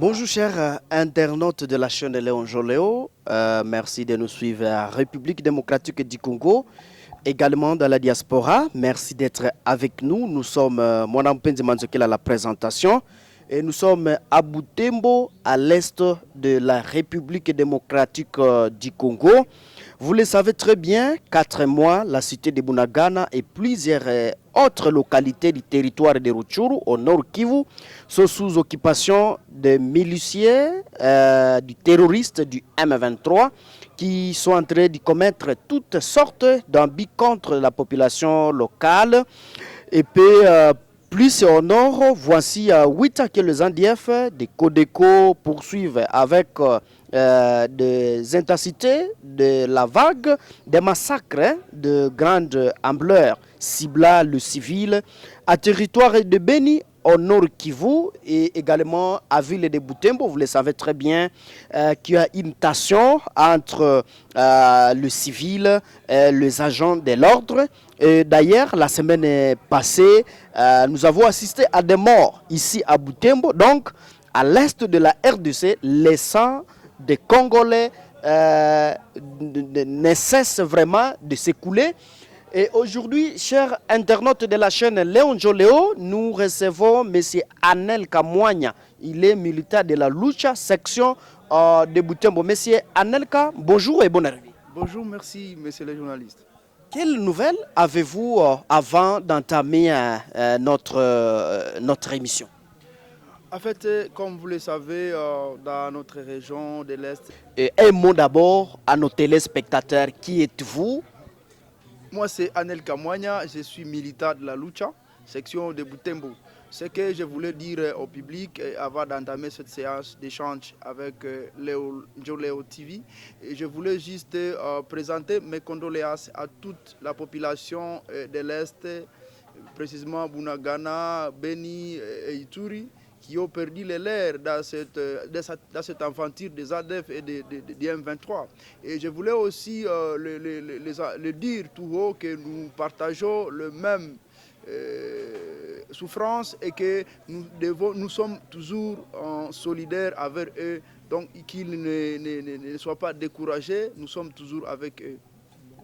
Bonjour chers internautes de la chaîne de Léon Joléo. Merci de nous suivre à République démocratique du Congo, également dans la diaspora. Merci d'être avec nous. Nous sommes mon Mpenzi Manzokela à la présentation et nous sommes à Butembo, à l'est de la République démocratique du Congo. Vous le savez très bien, 4 mois, la cité de Bunagana et plusieurs autres localités du territoire de Rutshuru, au nord Kivu, sont sous occupation des miliciens, du terroriste du M23, qui sont en train de commettre toutes sortes d'abus contre la population locale. Et puis, plus au nord, voici 8 ans que les NDF des Codeco poursuivent avec des intensités de la vague, des massacres de grande ampleur, ciblant le civil à territoire de Beni au nord Kivu et également à ville de Butembo. Vous le savez très bien qu'il y a une tension entre le civil et les agents de l'ordre. D'ailleurs, la semaine passée, nous avons assisté à des morts ici à Butembo, donc à l'est de la RDC, laissant des Congolais ne cessent vraiment de s'écouler. Et aujourd'hui, chers internautes de la chaîne Léon Joléo, nous recevons M. Anel Kamwanya. Il est militaire de la Lucha, section de Butembo. M. Anelka, bonjour et bonne arrivée. Bonjour, merci, monsieur le journaliste. Quelles nouvelles avez-vous avant d'entamer notre émission? En fait, comme vous le savez, dans notre région de l'Est, Un mot d'abord à nos téléspectateurs. Qui êtes-vous? moi c'est Anel Kamwanya, je suis militant de la Lucha, section de Butembo. Ce que je voulais dire au public avant d'entamer cette séance d'échange avec Léo Joléo TV, et je voulais juste présenter mes condoléances à toute la population de l'Est, précisément Bunagana, Beni et Ituri, qui ont perdu les leurs dans cette aventure des ADF et des M23. Et je voulais aussi le dire tout haut que nous partageons le même souffrance et que nous sommes toujours solidaires avec eux. Donc qu'ils ne soient pas découragés, nous sommes toujours avec eux.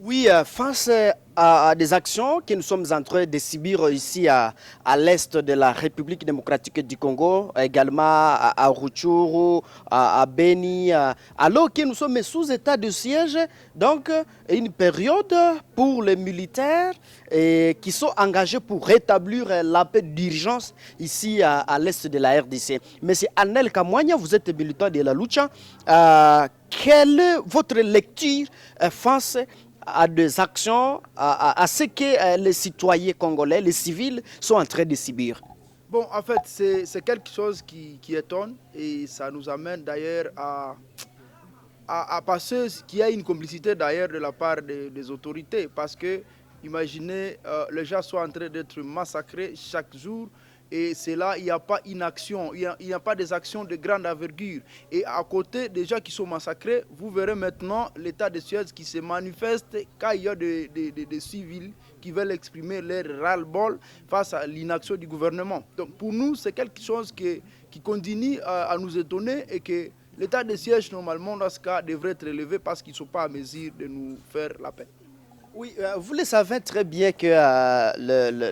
Oui, face à des actions que nous sommes en train de subir ici à l'est de la République démocratique du Congo, également à Rutshuru, à Beni, alors que nous sommes sous état de siège, donc une période pour les militaires qui sont engagés pour rétablir la paix d'urgence ici à l'est de la RDC. Monsieur Anel Kamwanya, vous êtes militant de la Lucha. Quelle est votre lecture face à des actions, à ce que les citoyens congolais, les civils, sont en train de subir? Bon, en fait, c'est quelque chose qui étonne et ça nous amène d'ailleurs à penser qu'il y a une complicité d'ailleurs de la part des autorités parce que, imaginez, les gens sont en train d'être massacrés chaque jour. Et c'est là, il n'y a pas une action, il n'y a pas des actions de grande envergure. Et à côté des gens qui sont massacrés, vous verrez maintenant l'état de siège qui se manifeste quand il y a des civils qui veulent exprimer leur ras-le-bol face à l'inaction du gouvernement. Donc pour nous, c'est quelque chose qui continue à nous étonner et que l'état de siège, normalement, dans ce cas, devrait être élevé parce qu'ils ne sont pas à mesure de nous faire la paix. Oui, vous le savez très bien que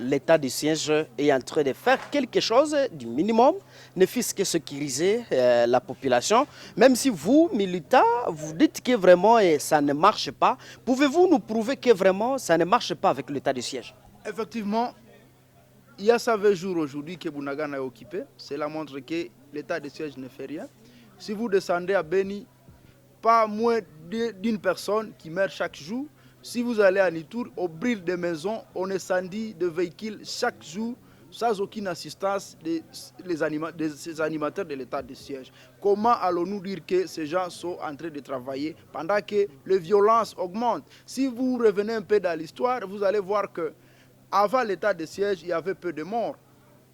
l'état de siège est en train de faire quelque chose du minimum, ne fût-ce que sécuriser la population. Même si vous, militants, vous dites que vraiment ça ne marche pas, pouvez-vous nous prouver que vraiment ça ne marche pas avec l'état de siège? Effectivement, il y a 120 jours aujourd'hui que Bunagana est occupé. Cela montre que l'état de siège ne fait rien. Si vous descendez à Beni, pas moins d'une personne qui meurt chaque jour. Si vous allez à Nitour, au brûle des maisons, on incendie de véhicules chaque jour sans aucune assistance de ces animateurs de l'état de siège. Comment allons-nous dire que ces gens sont en train de travailler pendant que les violences augmentent? Si vous revenez un peu dans l'histoire, vous allez voir que avant l'état de siège, il y avait peu de morts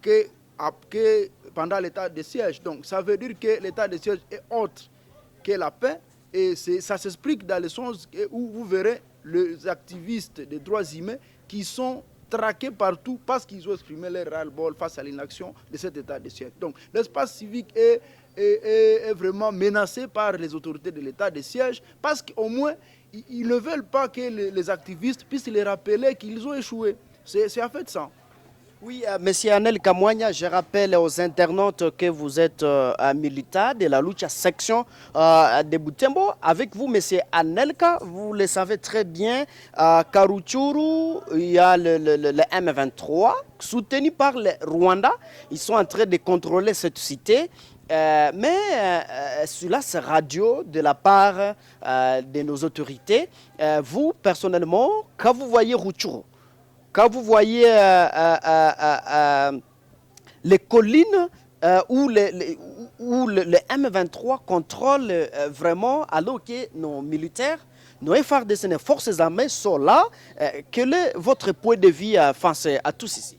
que pendant l'état de siège. Donc ça veut dire que l'état de siège est autre que la paix. Et ça s'explique dans le sens où vous verrez les activistes des droits humains qui sont traqués partout parce qu'ils ont exprimé leur ras-le-bol face à l'inaction de cet état de siège. Donc l'espace civique est est vraiment menacé par les autorités de l'état de siège, parce qu'au moins, ils ne veulent pas que les activistes puissent les rappeler qu'ils ont échoué. C'est en fait ça. Oui, Monsieur Anel Kamwanya, je rappelle aux internautes que vous êtes un militant de la Lucha section de Butembo. Avec vous, Monsieur Anelka, vous le savez très bien, à Karuchuru, il y a le M23, soutenu par le Rwanda. Ils sont en train de contrôler cette cité. Mais cela, c'est radio de la part de nos autorités. Vous, personnellement, quand vous voyez Ruchuru, quand vous voyez les collines où le M23 contrôle vraiment, alors que nos militaires, nos FARDC, nos forces armées sont là, quel est votre point de vue face à tout ceci?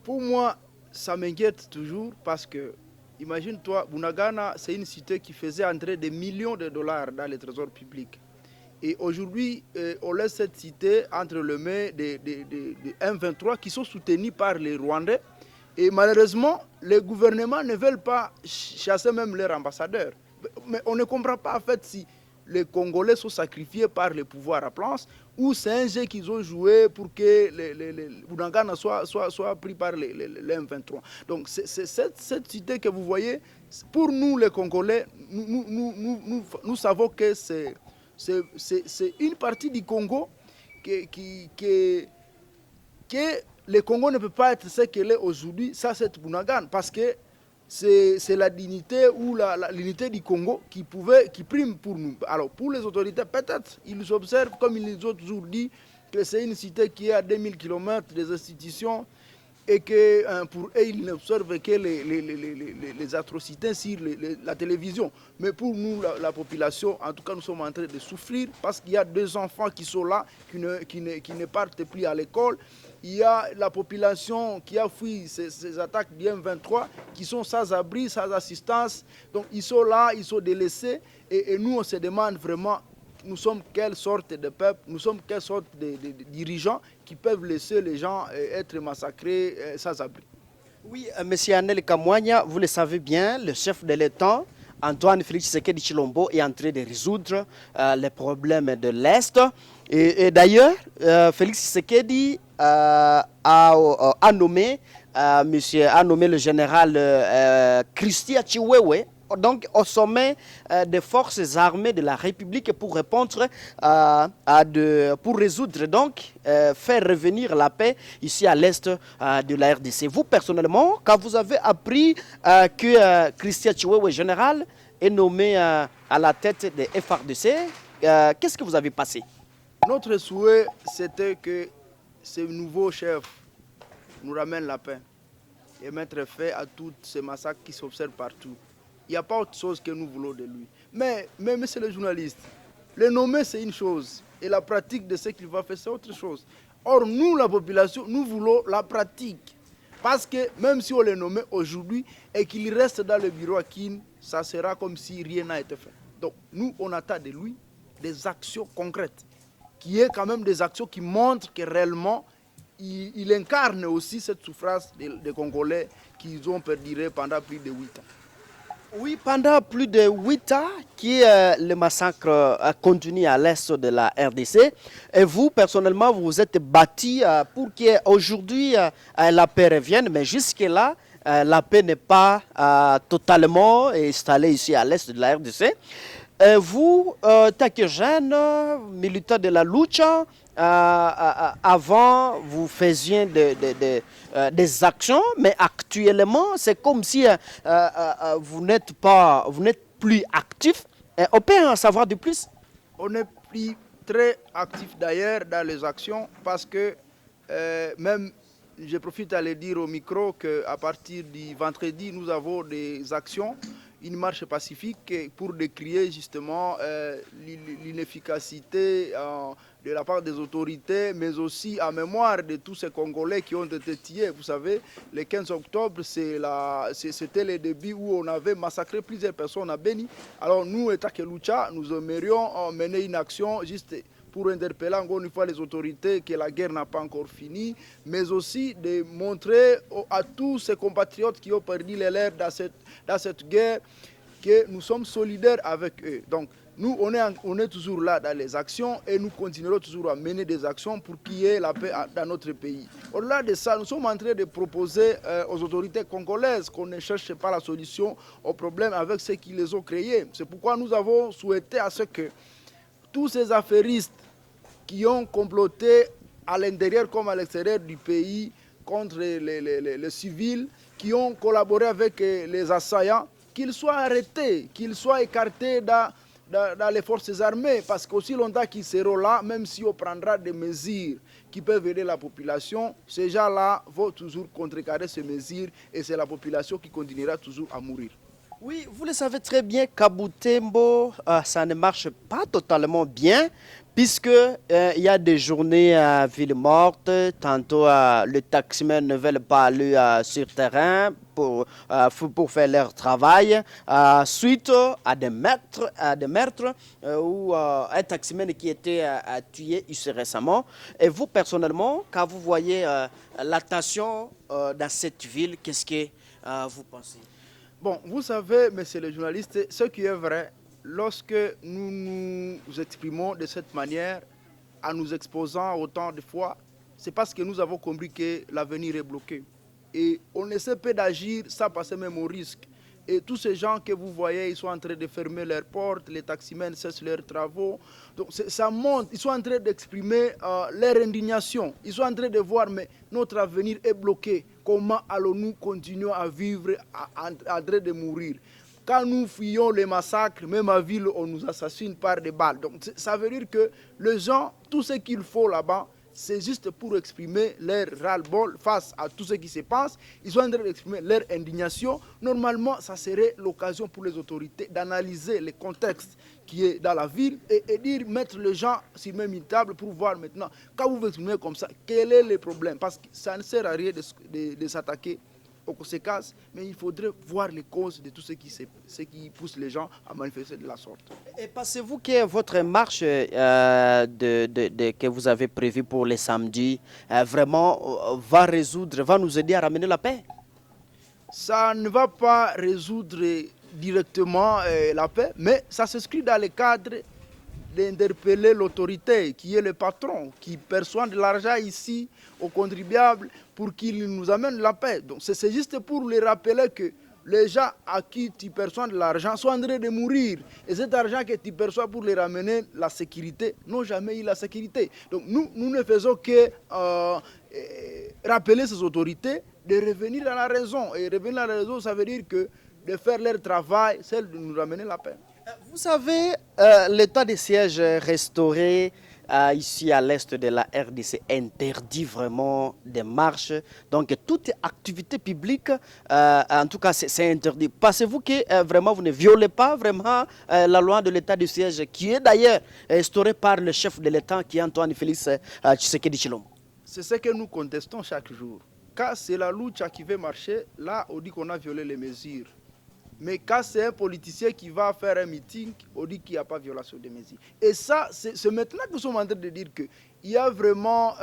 Pour moi, ça m'inquiète toujours parce que, imagine-toi, Bunagana, c'est une cité qui faisait entrer des millions de dollars dans le trésor public. Et aujourd'hui, on laisse cette cité entre les mains des M23 qui sont soutenus par les Rwandais. Et malheureusement, les gouvernements ne veulent pas chasser même leurs ambassadeurs. Mais on ne comprend pas en fait si les Congolais sont sacrifiés par le pouvoir à place ou c'est un jeu qu'ils ont joué pour que Bunagana soit pris par les M23. Donc c'est cette cité que vous voyez, pour nous les Congolais, nous savons que c'est une partie du Congo que le Congo ne peut pas être ce qu'il est aujourd'hui, ça c'est Bunagana, parce que c'est la dignité ou l'unité du Congo qui prime pour nous. Alors pour les autorités, peut-être ils observent, comme ils nous ont toujours dit, que c'est une cité qui est à 2000 km des institutions et que pour eux, ils n'observent que les atrocités sur la télévision. Mais pour nous, la population, en tout cas, nous sommes en train de souffrir parce qu'il y a deux enfants qui sont là, qui ne partent plus à l'école. Il y a la population qui a fui ces attaques du M23, qui sont sans abri, sans assistance. Donc ils sont là, ils sont délaissés. Et nous, on se demande vraiment, nous sommes quelle sorte de peuple, nous sommes quelle sorte de dirigeants qui peuvent laisser les gens être massacrés sans abri. Oui, Monsieur Anel Kamwanya, vous le savez bien, le chef de l'État, Antoine Félix Tshisekedi Tshilombo, est en train de résoudre les problèmes de l'Est. Et d'ailleurs, Félix Tshisekedi a nommé le général Christian Chiwewe, donc au sommet des forces armées de la République pour répondre pour résoudre donc faire revenir la paix ici à l'est de la RDC. Vous personnellement, quand vous avez appris que Christian Chiwewe, général, est nommé à la tête des FARDC, qu'est-ce que vous avez passé? Notre souhait, c'était que ce nouveau chef nous ramène la paix et mettre fin à tous ces massacres qui s'observent partout. Il n'y a pas autre chose que nous voulons de lui. Mais monsieur le journaliste, le nommer c'est une chose et la pratique de ce qu'il va faire c'est autre chose. Or nous, la population, nous voulons la pratique. Parce que même si on le nommait aujourd'hui et qu'il reste dans le bureau à Kin, ça sera comme si rien n'a été fait. Donc nous, on attend de lui des actions concrètes, qui est quand même des actions qui montrent que réellement, il incarne aussi cette souffrance des Congolais qu'ils ont perduré pendant plus de 8 ans. Oui, pendant plus de 8 ans, le massacre a continué à l'est de la RDC. Et vous, personnellement, vous vous êtes battu pour qu'aujourd'hui la paix revienne. Mais jusque-là, la paix n'est pas totalement installée ici à l'est de la RDC. Vous, tant que jeune, militant de la lucha, avant, vous faisiez des actions, mais actuellement, c'est comme si vous n'êtes plus actif. On peut en savoir de plus? On n'est plus très actif d'ailleurs dans les actions parce que même, je profite à le dire au micro, qu'à partir du vendredi, nous avons des actions, une marche pacifique pour décrier justement l'inefficacité de la part des autorités, mais aussi en mémoire de tous ces Congolais qui ont été tués. Vous savez, le 15 octobre, c'était le début où on avait massacré plusieurs personnes à Beni. Alors nous, État Keloucha, nous aimerions mener une action juste pour interpeller encore une fois les autorités que la guerre n'a pas encore fini, mais aussi de montrer à tous ces compatriotes qui ont perdu les leurs dans cette guerre que nous sommes solidaires avec eux. Donc, nous, on est toujours là dans les actions et nous continuerons toujours à mener des actions pour qu'il y ait la paix dans notre pays. Au-delà de ça, nous sommes en train de proposer aux autorités congolaises qu'on ne cherche pas la solution aux problèmes avec ceux qui les ont créés. C'est pourquoi nous avons souhaité à ce que tous ces affairistes qui ont comploté à l'intérieur comme à l'extérieur du pays contre les civils, qui ont collaboré avec les assaillants, qu'ils soient arrêtés, qu'ils soient écartés dans les forces armées, parce qu'aussi longtemps qu'ils seront là, même si on prendra des mesures qui peuvent aider la population, ces gens-là vont toujours contrecarrer ces mesures et c'est la population qui continuera toujours à mourir. Oui, vous le savez très bien qu'à Butembo, ça ne marche pas totalement bien, puisque il y a des journées à ville morte, tantôt le taximen ne veulent pas aller sur terrain pour faire leur travail, suite à des meurtres ou un taximen qui était tué ici récemment. Et vous, personnellement, quand vous voyez la tension dans cette ville, qu'est-ce que vous pensez? Bon, vous savez, messieurs les journalistes, ce qui est vrai, lorsque nous nous exprimons de cette manière, en nous exposant autant de fois, c'est parce que nous avons compris que l'avenir est bloqué. Et on essaie peu d'agir sans passer même au risque. Et tous ces gens que vous voyez, ils sont en train de fermer leurs portes, les taximens cessent leurs travaux. Donc ça monte, ils sont en train d'exprimer leur indignation. Ils sont en train de voir, mais notre avenir est bloqué. Comment allons-nous continuer à vivre en train de mourir? Quand nous fuyons les massacres, même à ville, on nous assassine par des balles. Donc ça veut dire que les gens, tout ce qu'il faut là-bas, c'est juste pour exprimer leur ras-le-bol face à tout ce qui se passe. Ils sont en train d'exprimer leur indignation. Normalement, ça serait l'occasion pour les autorités d'analyser le contexte qui est dans la ville et dire, mettre les gens sur même une table pour voir maintenant, quand vous vous exprimez comme ça, quel est le problème? Parce que ça ne sert à rien de s'attaquer aux conséquences, mais il faudrait voir les causes de tout ce qui pousse les gens à manifester de la sorte. Et pensez-vous que votre marche que vous avez prévue pour les samedis vraiment va nous aider à ramener la paix? Ça ne va pas résoudre directement la paix, mais ça s'inscrit dans le cadre d'interpeller l'autorité qui est le patron, qui perçoit de l'argent ici aux contribuables pour qu'il nous amène la paix. Donc c'est juste pour les rappeler que les gens à qui tu perçois de l'argent sont en train de mourir. Et cet argent que tu perçois pour les ramener la sécurité, n'ont jamais eu la sécurité. Donc nous ne faisons que rappeler ces autorités de revenir à la raison. Et revenir à la raison, ça veut dire que de faire leur travail, c'est de nous ramener la paix. Vous savez, l'état de siège restauré ici à l'est de la RDC interdit vraiment des marches. Donc toute activité publique, en tout cas, c'est interdit. Pensez-vous que vraiment vous ne violez pas vraiment la loi de l'état de siège qui est d'ailleurs instaurée par le chef de l'État qui est Antoine Félix Tshisekedi Tshilombo? C'est ce que nous contestons chaque jour. Quand c'est la lucha qui veut marcher, là on dit qu'on a violé les mesures. Mais quand c'est un politicien qui va faire un meeting, on dit qu'il n'y a pas de violation des mesures. Et ça, c'est maintenant que nous sommes en train de dire qu'il y a vraiment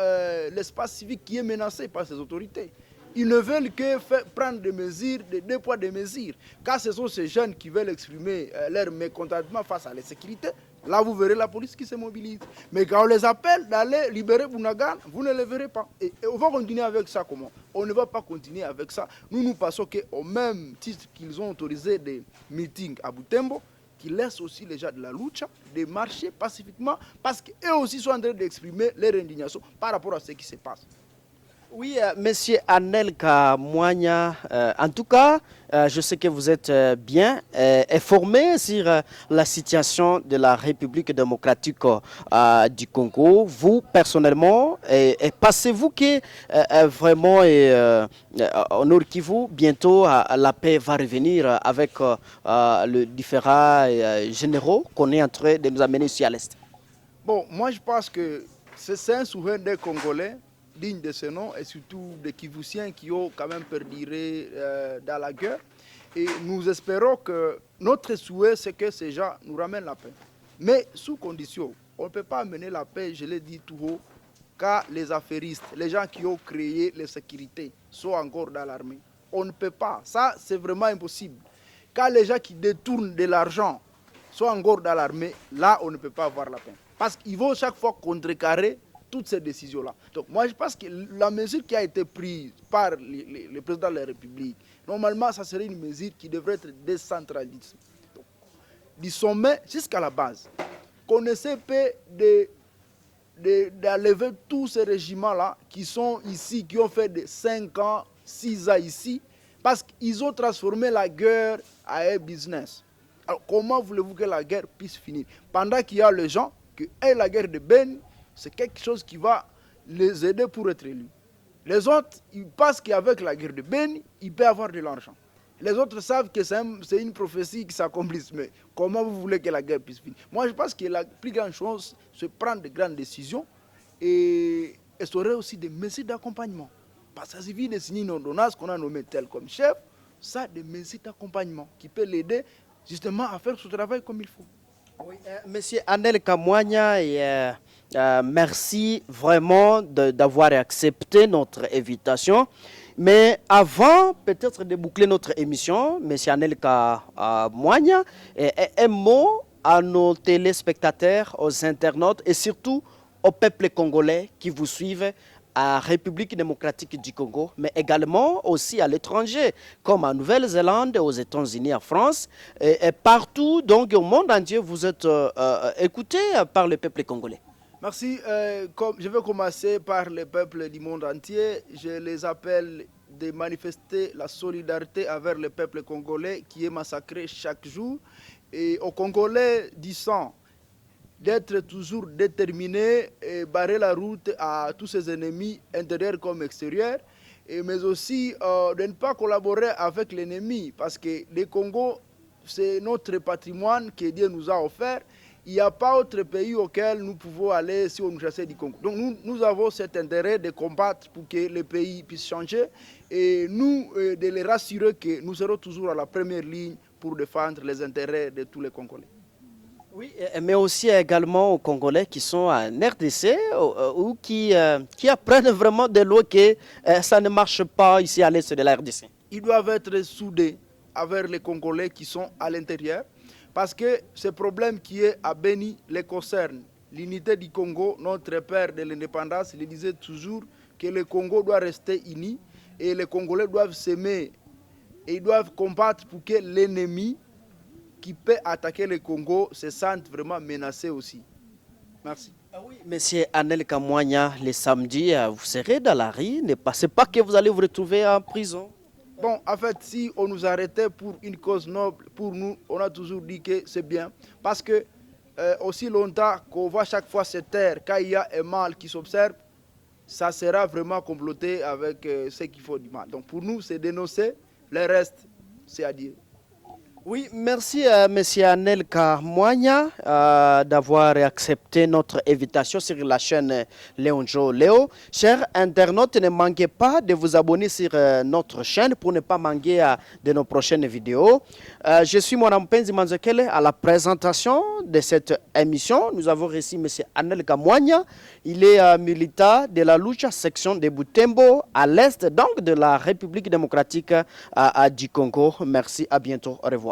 l'espace civique qui est menacé par ces autorités. Ils ne veulent que prendre des mesures, des deux poids, des mesures. Quand ce sont ces jeunes qui veulent exprimer leur mécontentement face à la sécurité, là vous verrez la police qui se mobilise. Mais quand on les appelle d'aller libérer Bunagana, vous ne les verrez pas. Et on va continuer avec ça comment? On ne va pas continuer avec ça. Nous pensons qu'au même titre qu'ils ont autorisé des meetings à Butembo, qu'ils laissent aussi les gens de la lucha de marcher pacifiquement parce qu'eux aussi sont en train d'exprimer leur indignation par rapport à ce qui se passe. Oui, monsieur Anelka Mwanya, en tout cas, je sais que vous êtes bien informé sur la situation de la République démocratique du Congo. Vous, personnellement, pensez-vous que vraiment, au Nord Kivu, bientôt, la paix va revenir avec les différents généraux qu'on est en train de nous amener ici à l'Est? Bon, moi je pense que c'est un souhait des Congolais digne de ce nom et surtout des Kivusiens qui ont quand même perduré dans la guerre. Et nous espérons que notre souhait, c'est que ces gens nous ramènent la paix. Mais sous condition, on ne peut pas mener la paix, je l'ai dit tout haut, car les affairistes, les gens qui ont créé les sécurités, sont encore dans l'armée. On ne peut pas. Ça, c'est vraiment impossible. Quand les gens qui détournent de l'argent sont encore dans l'armée, là, on ne peut pas avoir la paix. Parce qu'ils vont chaque fois contrecarrer toutes ces décisions-là. Donc moi, je pense que la mesure qui a été prise par le président de la République, normalement, ça serait une mesure qui devrait être décentralisée. Donc, du sommet jusqu'à la base. Qu'on essaie d'enlever tous ces régiments-là qui sont ici, qui ont fait de 5 ans, 6 ans ici, parce qu'ils ont transformé la guerre en un business. Alors comment voulez-vous que la guerre puisse finir? Pendant qu'il y a les gens qui aient la guerre de Beni, c'est quelque chose qui va les aider pour être élus. Les autres, ils pensent qu'avec la guerre de Beni, ils peuvent avoir de l'argent. Les autres savent que c'est une prophétie qui s'accomplisse. Mais comment vous voulez que la guerre puisse finir? Moi, je pense que la plus grande chose, c'est prendre de grandes décisions et instaurer aussi des mesures d'accompagnement. Parce qu'il suffit de signer une ordonnance qu'on a nommé tel comme chef, ça, des mesures d'accompagnement qui peuvent l'aider justement à faire ce travail comme il faut. Oui, Monsieur Anel Kamwanya, merci vraiment d'avoir accepté notre invitation. Mais avant peut-être de boucler notre émission, Monsieur Anel Kamwanya, un mot à nos téléspectateurs, aux internautes et surtout au peuple congolais qui vous suivent à République démocratique du Congo, mais également aussi à l'étranger, comme en Nouvelle-Zélande, aux États-Unis, en France, et partout, donc au monde entier, vous êtes écoutés par le peuple congolais. Merci. Je vais commencer par le peuple du monde entier. Je les appelle de manifester la solidarité envers le peuple congolais qui est massacré chaque jour. Et aux Congolais du sang, d'être toujours déterminé et barrer la route à tous ses ennemis, intérieurs comme extérieurs, mais aussi de ne pas collaborer avec l'ennemi, parce que le Congo, c'est notre patrimoine que Dieu nous a offert. Il n'y a pas autre pays auquel nous pouvons aller si on nous chassait du Congo. Donc nous avons cet intérêt de combattre pour que le pays puisse changer et nous, de les rassurer que nous serons toujours à la première ligne pour défendre les intérêts de tous les Congolais. Oui, mais aussi également aux Congolais qui sont en RDC ou qui apprennent vraiment de l'eau que ça ne marche pas ici à l'est de la RDC. Ils doivent être soudés avec les Congolais qui sont à l'intérieur parce que ce problème qui est à Beni les concerne. L'unité du Congo, notre père de l'indépendance, il disait toujours que le Congo doit rester uni et les Congolais doivent s'aimer et ils doivent combattre pour que l'ennemi qui peut attaquer le Congo se sente vraiment menacé aussi. Merci. Oui, Monsieur Anel Kamwanya, le samedi, vous serez dans la rue. Ne pensez pas que vous allez vous retrouver en prison. Bon, en fait, si on nous arrêtait pour une cause noble, pour nous, on a toujours dit que c'est bien. Parce que aussi longtemps qu'on voit chaque fois cette terre, quand il y a un mal qui s'observe, ça sera vraiment comploté avec ceux qui font du mal. Donc pour nous, c'est dénoncer. Le reste, c'est à dire. Oui, merci à M. Anel Kamwanya d'avoir accepté notre invitation sur la chaîne Léonjo Léo. Chers internautes, ne manquez pas de vous abonner sur notre chaîne pour ne pas manquer de nos prochaines vidéos. Je suis Mpenzi Manzekele à la présentation de cette émission. Nous avons reçu M. Anel Kamwanya. Il est militant de la Lucha section de Butembo à l'est donc de la République démocratique du Congo. Merci, à bientôt, au revoir.